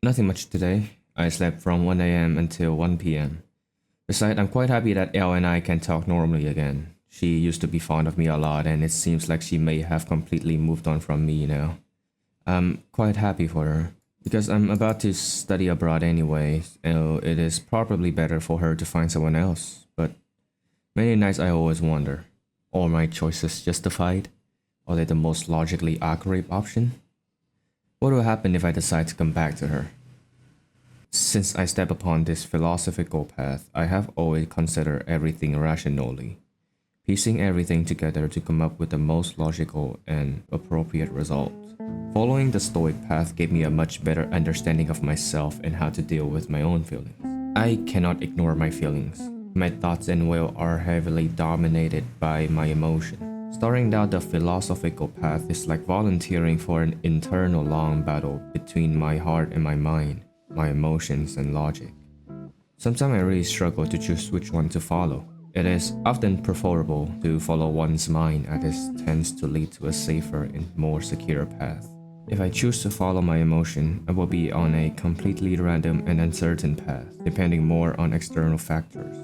Nothing much today. I slept from 1 a.m. until 1 p.m. Besides, I'm quite happy that Elle and I can talk normally again. She used to be fond of me a lot, and it seems like she may have completely moved on from me now. I'm quite happy for her, because I'm about to study abroad anyway, so it is probably better for her to find someone else. But many nights I always wonder, are my choices justified? Are they the most logically accurate option? What will happen if I decide to come back to her? Since I step upon this philosophical path, I have always considered everything rationally, piecing everything together to come up with the most logical and appropriate result. Following the Stoic path gave me a much better understanding of myself and how to deal with my own feelings. I cannot ignore my feelings. My thoughts and will are heavily dominated by my emotions. Starting down the philosophical path is like volunteering for an internal long battle between my heart and my mind, my emotions and logic. Sometimes I really struggle to choose which one to follow. It is often preferable to follow one's mind, as this tends to lead to a safer and more secure path. If I choose to follow my emotion, I will be on a completely random and uncertain path, depending more on external factors.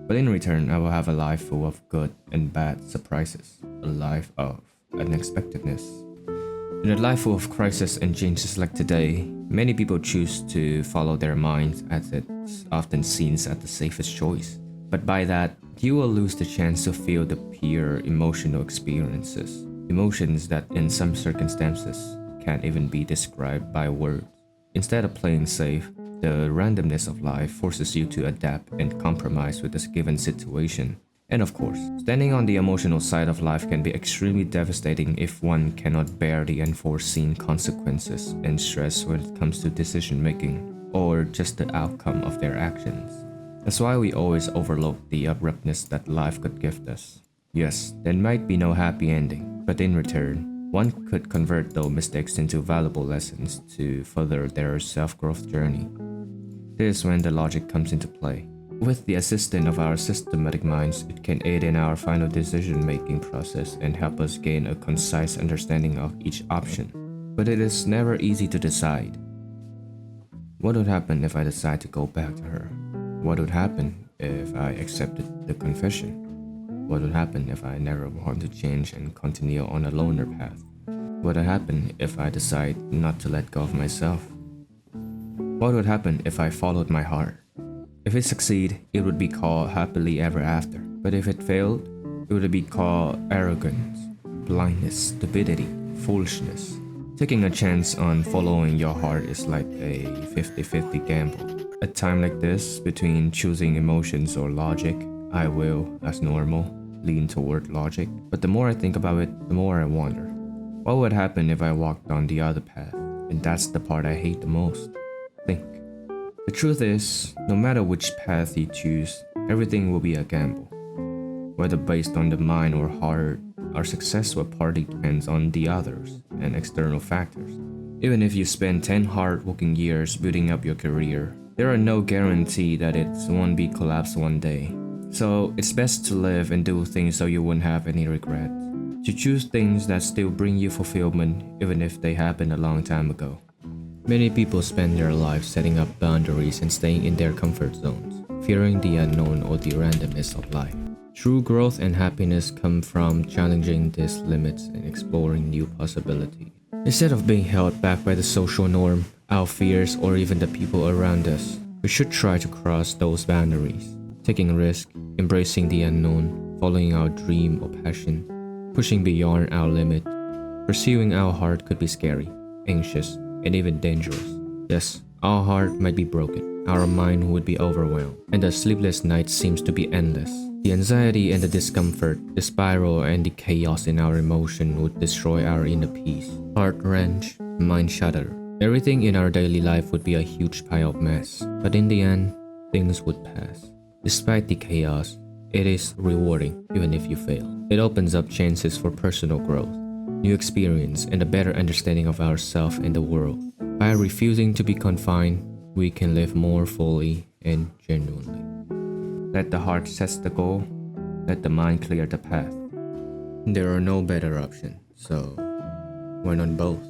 But in return, I will have a life full of good and bad surprises, a life of unexpectedness. In a life full of crises and changes like today, many people choose to follow their minds as it's often seen as the safest choice. But by that, you will lose the chance to feel the pure emotional experiences, emotions that in some circumstances can't even be described by words. Instead of playing safe, the randomness of life forces you to adapt and compromise with this given situation. And of course, standing on the emotional side of life can be extremely devastating if one cannot bear the unforeseen consequences and stress when it comes to decision making, or just the outcome of their actions. That's why we always overlook the abruptness that life could give us. Yes, there might be no happy ending, but in return, one could convert those mistakes into valuable lessons to further their self-growth journey. This is when the logic comes into play. With the assistance of our systematic minds, it can aid in our final decision-making process and help us gain a concise understanding of each option. But it is never easy to decide. What would happen if I decide to go back to her? What would happen if I accepted the confession? What would happen if I never want to change and continue on a loner path? What would happen if I decide not to let go of myself? What would happen if I followed my heart? If it succeeded, it would be called happily ever after. But if it failed, it would be called arrogance, blindness, stupidity, foolishness. Taking a chance on following your heart is like a 50-50 gamble. At a time like this, between choosing emotions or logic, I will, as normal, lean toward logic. But the more I think about it, the more I wonder, what would happen if I walked on the other path? And that's the part I hate the most. Think. The truth is, no matter which path you choose, everything will be a gamble. Whether based on the mind or heart, our success or party depends on the others and external factors. Even if you spend 10 hard-working years building up your career, there are no guarantee that it won't be collapsed one day. So it's best to live and do things so you won't have any regrets. To choose things that still bring you fulfillment even if they happened a long time ago. Many people spend their lives setting up boundaries and staying in their comfort zones, fearing the unknown or the randomness of life. True growth and happiness come from challenging these limits and exploring new possibilities. Instead of being held back by the social norm, our fears, or even the people around us, we should try to cross those boundaries, taking risks, embracing the unknown, following our dream or passion, pushing beyond our limit. Pursuing our heart could be scary, anxious, and even dangerous. Yes, our heart might be broken, our mind would be overwhelmed, and the sleepless night seems to be endless. The anxiety and the discomfort, the spiral and the chaos in our emotion would destroy our inner peace. Heart wrench, mind shudder. Everything in our daily life would be a huge pile of mess, but in the end, things would pass. Despite the chaos, it is rewarding even if you fail. It opens up chances for personal growth, new experience, and a better understanding of ourselves and the world. By refusing to be confined, we can live more fully and genuinely. Let the heart set the goal, let the mind clear the path. There are no better options, so why not both?